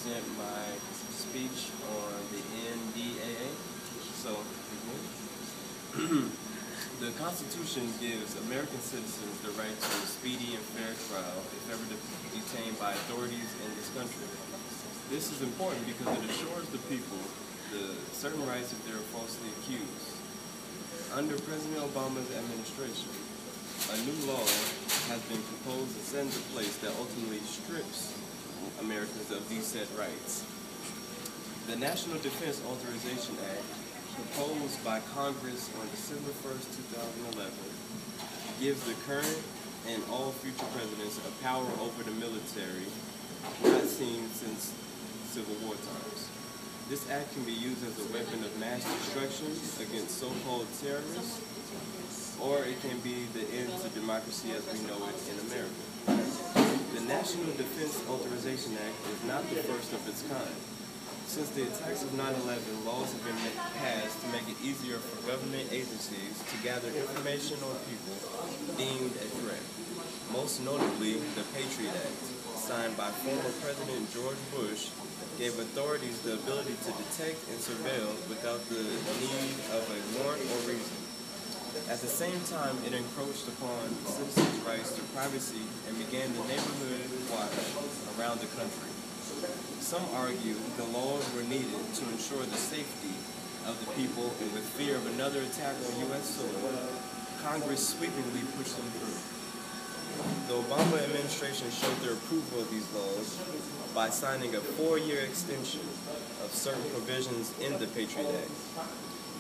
present my speech on the Ndaa. So, the Constitution gives American citizens the right to a speedy and fair trial if ever detained by authorities in this country. This is important because it assures the people the certain rights if they are falsely accused. Under President Obama's administration, a new law has been proposed and set into place that ultimately strips Americans of these said rights. The National Defense Authorization Act, proposed by Congress on December 1st, 2011, gives the current and all future presidents a power over the military not seen since Civil War times. This act can be used as a weapon of mass destruction against so-called terrorists, or it can be the end to democracy as we know it in America. The National Defense Authorization Act is not the first of its kind. Since the attacks of 9/11, laws have been passed to make it easier for government agencies to gather information on people deemed a threat. Most notably, the Patriot Act, signed by former President George Bush, gave authorities the ability to detect and surveil without the need of a warrant or reason. At the same time, it encroached upon citizens' rights to privacy and began the neighborhood watch around the country. Some argue the laws were needed to ensure the safety of the people, and with fear of another attack on U.S. soil, Congress sweepingly pushed them through. The Obama administration showed their approval of these laws by signing a 4-year extension of certain provisions in the Patriot Act.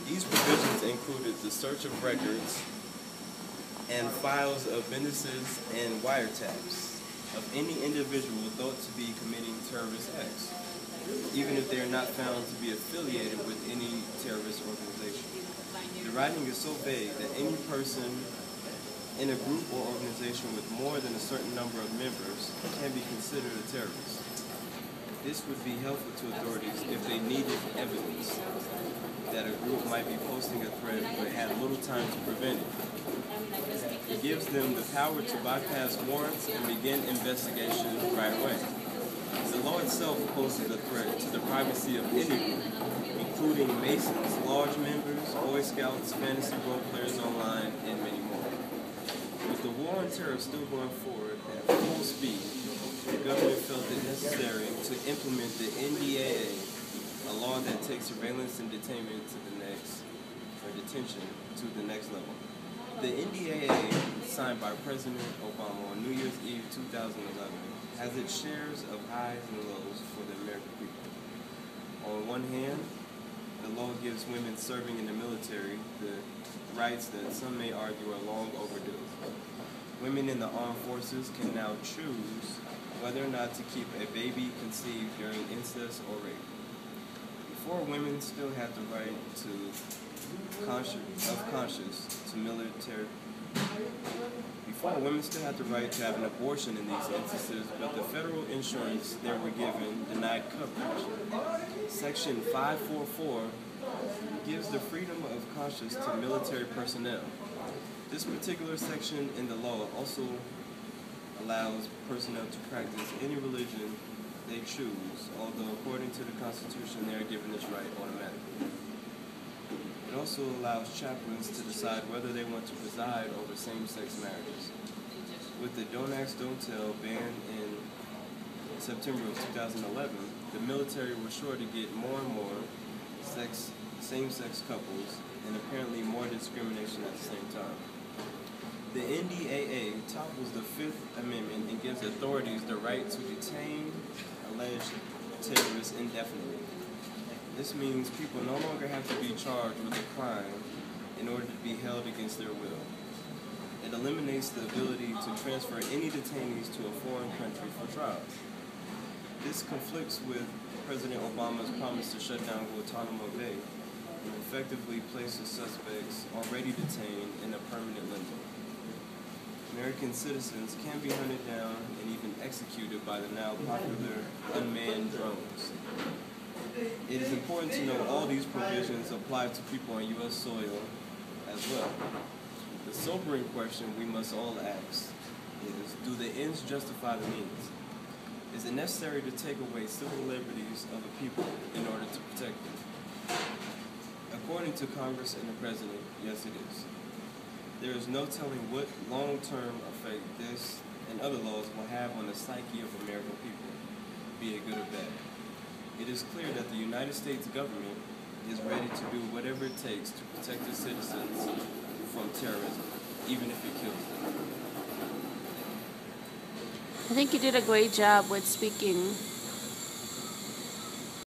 These provisions included the search of records and files of businesses and wiretaps of any individual thought to be committing terrorist acts, even if they are not found to be affiliated with any terrorist organization. The writing is so vague that any person in a group or organization with more than a certain number of members can be considered a terrorist. This would be helpful to authorities if they needed evidence that a group might be posting a threat but had little time to prevent it. It gives them the power to bypass warrants and begin investigation right away. The law itself poses a threat to the privacy of any group, including Masons, lodge members, Boy Scouts, fantasy role players online, and many more. With the war on terror still going forward at full speed, the government felt it necessary to implement the Ndaa, a law that takes surveillance and detention to the next level. The Ndaa, signed by President Obama on New Year's Eve 2011, has its shares of highs and lows for the American people. On one hand, the law gives women serving in the military the rights that some may argue are long overdue. Women in the armed forces can now choose whether or not to keep a baby conceived during incest or rape. Before, women still had the right to have an abortion in these instances, but the federal insurance they were given denied coverage. Section 544 gives the freedom of conscience to military personnel. This particular section in the law also allows personnel to practice any religion they choose, although according to the Constitution they are given this right automatically. It also allows chaplains to decide whether they want to preside over same-sex marriages. With the Don't Ask, Don't Tell ban in September of 2011, the military was sure to get more and more same-sex couples, and apparently more discrimination at the same time. The Ndaa topples the Fifth Amendment and gives authorities the right to detain alleged terrorists indefinitely. This means people no longer have to be charged with a crime in order to be held against their will. It eliminates the ability to transfer any detainees to a foreign country for trial. This conflicts with President Obama's promise to shut down Guantanamo Bay and effectively place the suspects already detained in a permanent limbo. American citizens can be hunted down and even executed by the now popular unmanned drones. It is important to know all these provisions apply to people on U.S. soil as well. The sobering question we must all ask is, do the ends justify the means? Is it necessary to take away civil liberties of the people in order to protect them? According to Congress and the President, yes it is. There is no telling what long-term effect this and other laws will have on the psyche of American people, be it good or bad. It is clear that the United States government is ready to do whatever it takes to protect its citizens from terrorism, even if it kills them. I think you did a great job with speaking